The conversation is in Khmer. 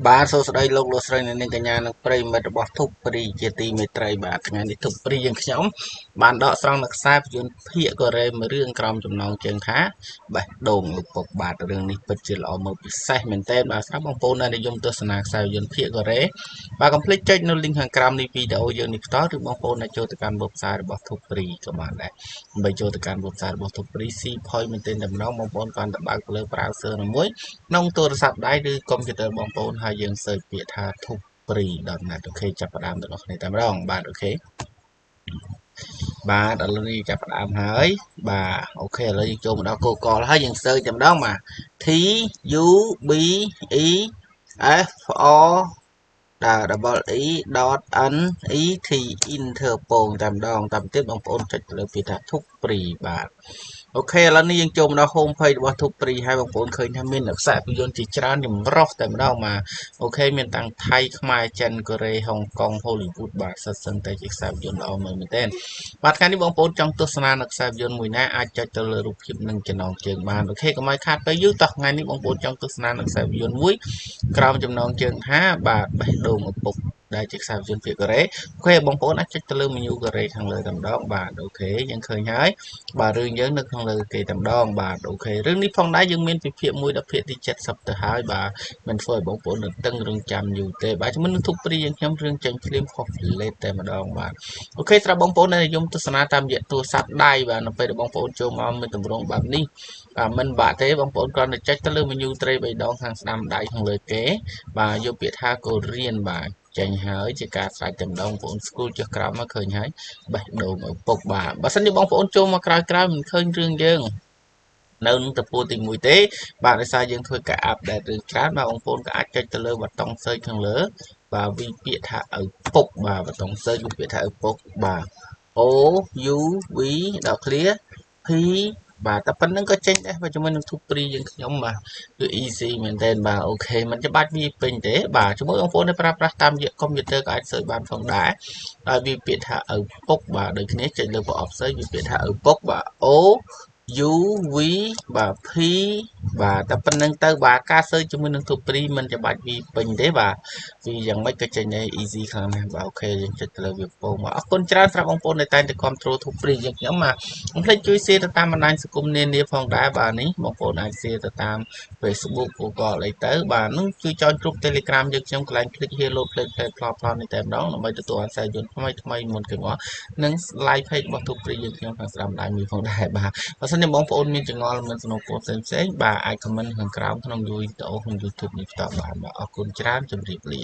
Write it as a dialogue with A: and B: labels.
A: បាទសួស្តីលោកលោកស្រីអ្នកនាងកញ្ញានិងប្រិយមិត្តរបស់ធុបព្រីជាទីមេត្រីបាទថ្ងៃនេះធុបព្រីយើងខ្ញុំបានដកស្រង់នៅខ្សែភាពយន្តភាគកូរ៉េមួយរឿងក្រោមចំណងជើងថាបេះដូងឪពុកបាទរឿងនេះពិតជាល្អមើលពិសេសមែនទែនបាទសម្រាប់បងប្អូនដែលនិយមទស្សនាខ្សែភាពយន្តភាគកូរ៉េបាទកុំភ្លេចចុចនៅ link ខាងក្រោមនេះវីដេអូយើងនេះផ្ទាល់ឬបងប្អូនដែលចូលទៅកាន់ website របស់ធុបព្រីក៏បានដែរដើម្បីចូលទៅកាន់ website របស់ធុបព្រីស៊ីផុយមែនទែនតែម្ដងបងប្អូនគាត់ទៅបើកលើ browser ណាមួយក្នុងទូរស័ព្ទដៃឬកុំព្យូទ័របងប្អូនហើយយើងsearch ពាក្យថា thupri.net អូខេចាប់ផ្ដើមទាំងអស់គ្នាតែម្ដងបាទអូខេបាទឥឡូវនេះចាប់ផ្ដើមហើយបាទអូខេឥឡូវយើងចូលមកដល់ Google ហើយយើង search តែម្ដងបាទ T U B E F O double E dot N E T Interpol តែម្ដងតាមទៀតបងប្អូនចុចលើពាក្យថា Thupri បាទអូខេឥឡូវនេះយើងចូលមកដល់ home page របស់ Thupri ហើយបងប្អូនឃើញថាមានខ្សែភាពយន្តជាច្រើនចម្រុះតែម្ដងបាទអូខេមានទាំងថៃខ្មែរចិនកូរ៉េហុងកុង Hollywood បាទសិតសឹងតែជាខ្សែភាពយន្តល្អមើលមែនទែនបាទថ្ងៃនេះបងប្អូនចង់ទស្សនានៅខ្សែភាពយន្តមួយណាអាចចុចទៅលើរូបភាពនិងចំណងជើងបានអូខេកុំឲ្យខាតពេលយូរតោះថ្ងៃនេះបងប្អូនចង់ទស្សនានៅខ្សែភាពយន្តមួយក្រោមចំណងជើងថាបាទបេះដូងឪពុកដែលជាខ្សែភាពយន្តភាគកូរ៉េអូខេបងប្អូនអាចចុចទៅលើ menu កូរ៉េខាងលើតែម្ដងបាទអូខេយើងឃើញហើយបាទរឿងយើងនៅខាងលើគេតែម្ដងបាទអូខេរឿងនេះផងដែរយើងមានពីភាគ1ដល់ភាគទី70ទៅហើយបាទមិនធ្វើឲ្យបងប្អូននឹងតឹងរឹងចាំយូរទេបាទជាមួយនឹងធុបព្រីយើងខ្ញុំរឿងចេញភ្លាមខុសផ្លេតតែម្ដងបាទអូខេសម្រាប់បងប្អូនដែលនិយមទស្សនាតាមរយៈទូរស័ព្ទដៃបាទនៅពេលដែលបងប្អូនចូលមកមានទម្រង់បែបនេះបាទមិនបាក់ទេបងប្អូនគ្រាន់តែចុចទៅលើ menu ត្រី3ដងខាងស្ដាំដៃខាងលើគេបាទយកពាក្យថាកូរៀនបាទចេញហើយជាការស្រេចតែម្ដងបងប្អូនស្គូលចុះក្រោមមកឃើញហើយបេះដូងឪពុកបាទបើសិនជាបងប្អូនចូលមកក្រោយៗមិនឃើញរឿងយើងនៅនឹងតពួរទី1ទេបាទដោយសារយើងធ្វើការអាប់ដេតរឿងច្រើនបាទបងប្អូនក៏អាចចុចទៅលើប៊ូតុង search ខាងលើបាទវាពាក្យថាឪពុកបាទប៊ូតុង search វាពាក្យថាឪពុកបាទ O U V ដល់ clear P បាទតែប៉ុណ្្នឹងក៏ចេញដែរបើជាមួយនឹងធុបព្រីយើងខ្ញុំបាទគឺ easy មែនទែនបាទអូខេមិនច្បាច់វាពេញទេបាទជាមួយបងប្អូនដែលប្រើប្រាស់តាមរយៈកុំព្យូទ័រក៏អាច search បានផងដែរហើយវាពាក្យថាឪពុកបាទដូចគ្នាចុចលើប្រអប់ search វាពាក្យថាឪពុកបាទ O U V បាទ P បាទតែប៉ុណ្្នឹងទៅបាទការ search ជាមួយនឹងធុបព្រីមិនច្បាច់វាពេញទេបាទវាយ៉ាងម៉េចក៏ចេញដែរ easy ខ្លាំងណាស់បាទអូខេយើងចុចទៅលើវាពោមកអរគុណច្រើនសម្រាប់បងប្អូនដែលតែងតែគាំទ្រធុបព្រីយើងខ្ញុំបាទកុំភ្លេចជួយ share ទៅតាមបណ្ដាញសង្គមនានាផងដែរបាទនេះបងប្អូនអាច share ទៅតាម Facebook Google អីទៅបាទនឹងជួយ join group Telegram យើងខ្ញុំកន្លែង click here load play play ផ្លោផ្លោនេះតែម្ដងដើម្បីទទួលអានខ្សែយន្តថ្មីមុនគេមកនិង live page របស់ធុបព្រីយើងខ្ញុំខាងស្ដាំដៃមួយផងដែរបាទបើសិនជាបងប្អូនមានចង្អល់មិនសំណួរផ្សេងៗបាទអាច comment ខាងក្រោមក្នុងវីដេអូក្នុង YouTube នេះបន្តបានបាទអរគុណច្រើនជម្រាបលា